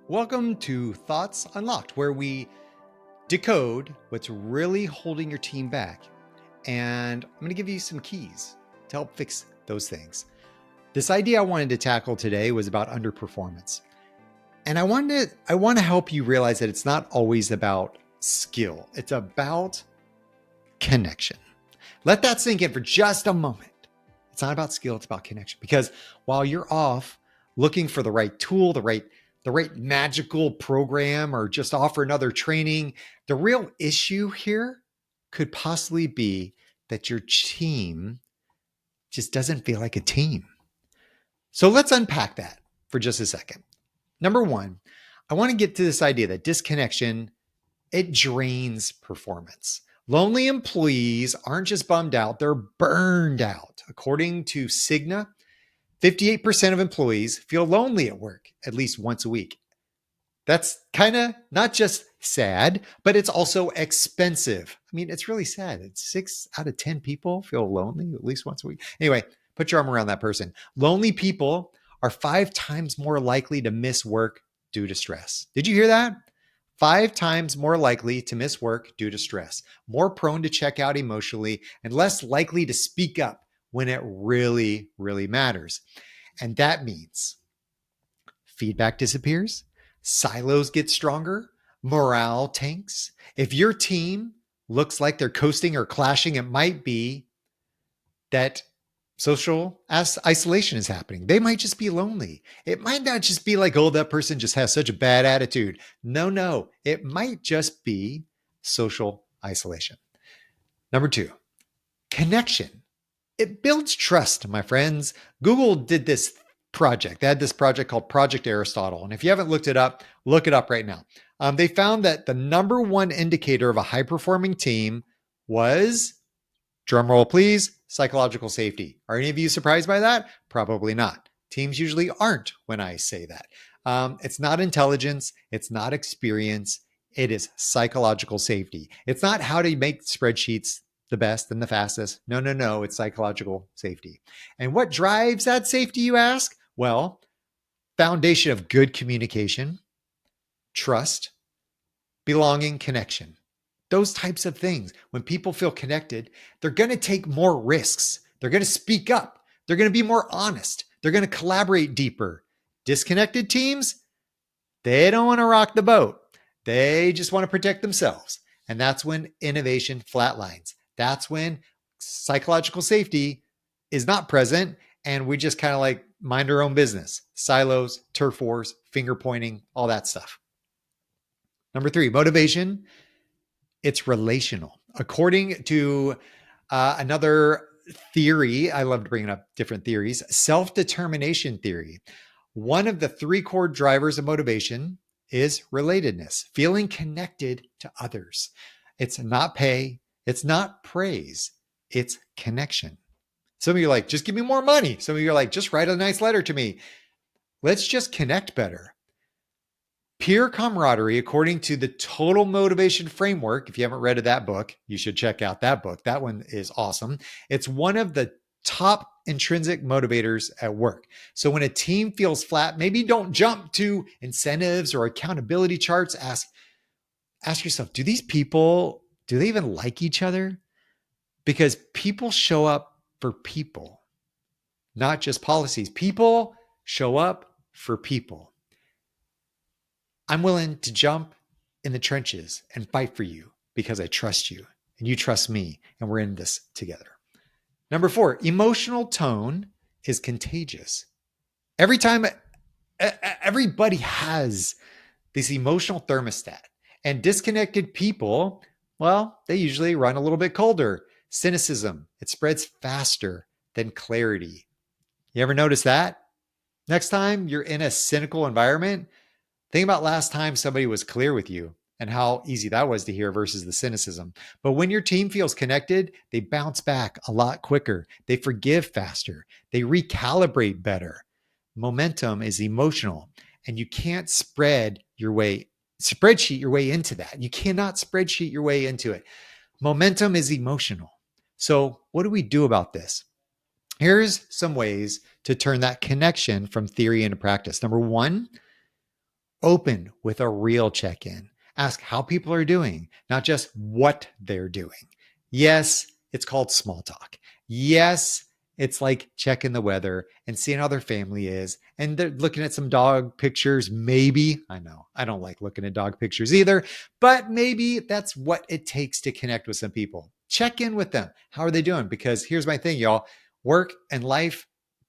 Welcome to Thoughts Unlocked, where we decode what's really holding your team back. And I'm going to give you some keys to help fix those things. This idea I wanted to tackle today was about underperformance. And I want to help you realize that it's not always about skill. It's about connection. Let that sink in for just a moment. It's not about skill, it's about connection. Because while you're off looking for the right tool, the right magical program, or just offer another training, the real issue here could possibly be that your team just doesn't feel like a team. So let's unpack that for just a second. Number one, I want to get to this idea that disconnection, it drains performance. Lonely employees aren't just bummed out, they're burned out. According to Cigna, 58% of employees feel lonely at work at least once a week. That's kind of not just sad, but it's also expensive. I mean, it's really sad. It's 6 out of 10 people feel lonely at least once a week. Anyway, put your arm around that person. Lonely people are 5 times more likely to miss work due to stress. Did you hear that? 5 times more likely to miss work due to stress, more prone to check out emotionally, and less likely to speak up when it really, really matters. And that means feedback disappears, silos get stronger, morale tanks. If your team looks like they're coasting or clashing, it might be that social isolation is happening. They might just be lonely. It might not just be like, oh, that person just has such a bad attitude. No. It might just be social isolation. Number 2, connection. It builds trust, my friends. Google did this project. They had this project called Project Aristotle. And if you haven't looked it up, look it up right now. They found that the number one indicator of a high-performing team was, drumroll please, psychological safety. Are any of you surprised by that? Probably not. Teams usually aren't when I say that. It's not intelligence. It's not experience. It is psychological safety. It's not how to make spreadsheets the best and the fastest. No. It's psychological safety. And what drives that safety, you ask? Well, foundation of good communication, trust, belonging, connection. Those types of things. When people feel connected, they're going to take more risks. They're going to speak up. They're going to be more honest. They're going to collaborate deeper. Disconnected teams, they don't want to rock the boat. They just want to protect themselves. And that's when innovation flatlines. That's when psychological safety is not present and we just kind of like mind our own business. Silos, turf wars, finger pointing, all that stuff. Number 3, motivation. It's relational. According to another theory, I loved bringing up different theories, self-determination theory. One of the 3 core drivers of motivation is relatedness, feeling connected to others. It's not pay. It's not praise. It's connection. Some of you are like, just give me more money. Some of you are like, just write a nice letter to me. Let's just connect better. Peer camaraderie, according to the Total Motivation Framework. If you haven't read that book, you should check out that book. That one is awesome. It's one of the top intrinsic motivators at work. So when a team feels flat, maybe don't jump to incentives or accountability charts. Ask yourself, do these people, do they even like each other? Because people show up for people, not just policies. People show up for people. I'm willing to jump in the trenches and fight for you because I trust you and you trust me and we're in this together. Number 4, emotional tone is contagious. Everybody has this emotional thermostat, and disconnected people, well, they usually run a little bit colder. Cynicism, it spreads faster than clarity. You ever notice that? Next time you're in a cynical environment, think about last time somebody was clear with you and how easy that was to hear versus the cynicism. But when your team feels connected, they bounce back a lot quicker. They forgive faster. They recalibrate better. Momentum is emotional, and you can't spreadsheet your way into that. You cannot spreadsheet your way into it. Momentum is emotional. So what do we do about this? Here's some ways to turn that connection from theory into practice. Number 1, Open with a real check-in. Ask how people are doing, not just what they're doing. Yes, it's called small talk. Yes, it's like checking the weather and seeing how their family is. And they're looking at some dog pictures. Maybe, I know, I don't like looking at dog pictures either, but maybe that's what it takes to connect with some people. Check in with them. How are they doing? Because here's my thing, y'all. Work and life,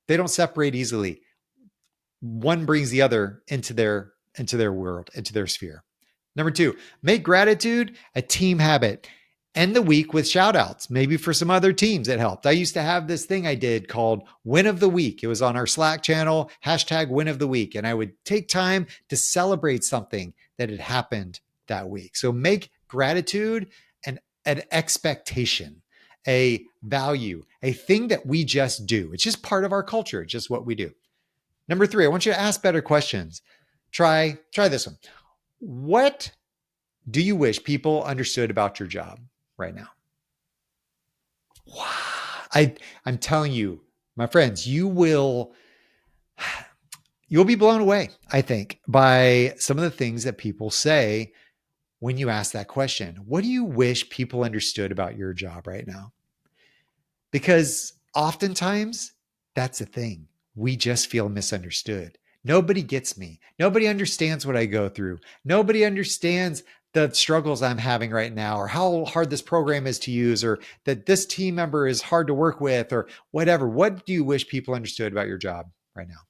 they don't separate easily. One brings the other into their world, into their sphere. Number 2, make gratitude a team habit. End the week with shout outs, maybe for some other teams it helped. I used to have this thing I did called Win of the Week. It was on our Slack channel, #Win of the Week. And I would take time to celebrate something that had happened that week. So make gratitude an expectation, a value, a thing that we just do. It's just part of our culture, it's just what we do. Number 3, I want you to ask better questions. Try this one. What do you wish people understood about your job right now? Wow. I'm telling you, my friends, you'll be blown away, I think, by some of the things that people say when you ask that question. What do you wish people understood about your job right now? Because oftentimes that's the thing. We just feel misunderstood. Nobody gets me. Nobody understands what I go through. Nobody understands the struggles I'm having right now, or how hard this program is to use, or that this team member is hard to work with, or whatever. What do you wish people understood about your job right now?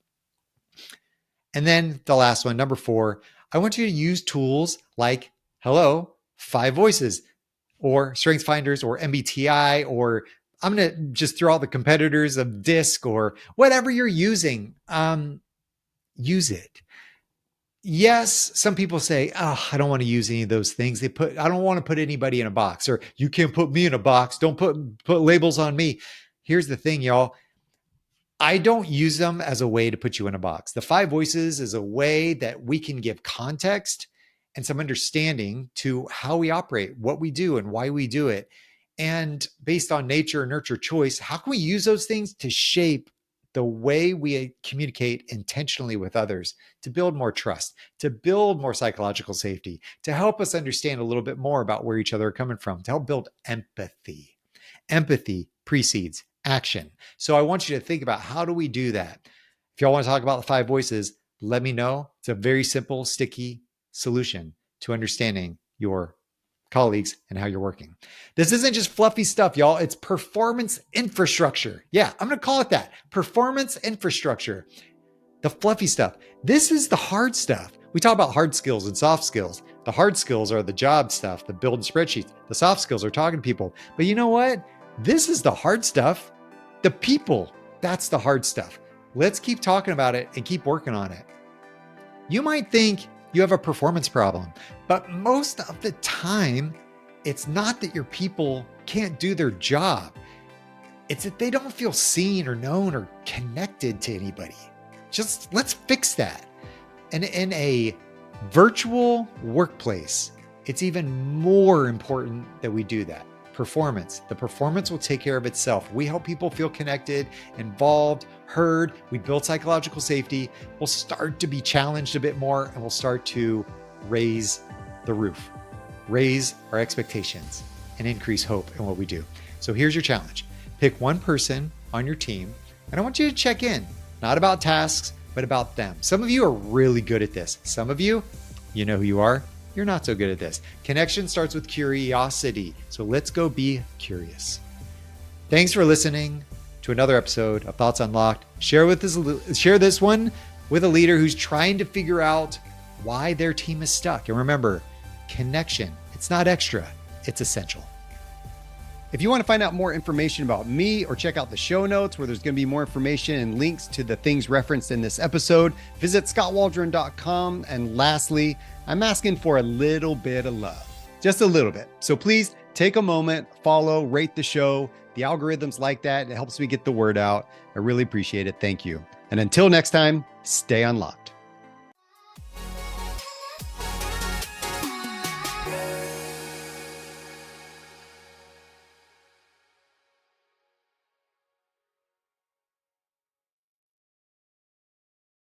And then the last one, number 4, I want you to use tools like 5 Voices, or Strengths Finders, or MBTI, or I'm going to just throw out the competitors of DISC, or whatever you're using. Use it. Yes, some people say, I don't want to use any of those things. I don't want to put anybody in a box, or you can't put me in a box. Don't put labels on me. Here's the thing, y'all. I don't use them as a way to put you in a box. The 5 Voices is a way that we can give context and some understanding to how we operate, what we do, and why we do it. And based on nature, nurture, choice, how can we use those things to shape the way we communicate intentionally with others, to build more trust, to build more psychological safety, to help us understand a little bit more about where each other are coming from, to help build empathy. Empathy precedes action. So I want you to think about, how do we do that? If y'all want to talk about the 5 Voices, let me know. It's a very simple, sticky solution to understanding your colleagues and how you're working. This isn't just fluffy stuff, y'all. It's performance infrastructure. Yeah, I'm going to call it that. Performance infrastructure. The fluffy stuff. This is the hard stuff. We talk about hard skills and soft skills. The hard skills are the job stuff, the building spreadsheets. The soft skills are talking to people. But you know what? This is the hard stuff. The people, that's the hard stuff. Let's keep talking about it and keep working on it. You might think you have a performance problem, but most of the time, it's not that your people can't do their job. It's that they don't feel seen or known or connected to anybody. Just let's fix that. And in a virtual workplace, it's even more important that we do that. Performance. The performance will take care of itself. We help people feel connected, involved, heard. We build psychological safety. We'll start to be challenged a bit more, and we'll start to raise the roof, raise our expectations, and increase hope in what we do. So here's your challenge. Pick one person on your team, and I want you to check in, not about tasks, but about them. Some of you are really good at this. Some of you, you know who you are. You're not so good at this. Connection starts with curiosity. So let's go be curious. Thanks for listening to another episode of Thoughts Unlocked. Share this one with a leader who's trying to figure out why their team is stuck. And remember, connection, it's not extra, it's essential. If you want to find out more information about me, or check out the show notes where there's going to be more information and links to the things referenced in this episode, visit skotwaldron.com. And lastly, I'm asking for a little bit of love, just a little bit. So please take a moment, follow, rate the show. The algorithms like that. It helps me get the word out. I really appreciate it. Thank you. And until next time, stay unlocked.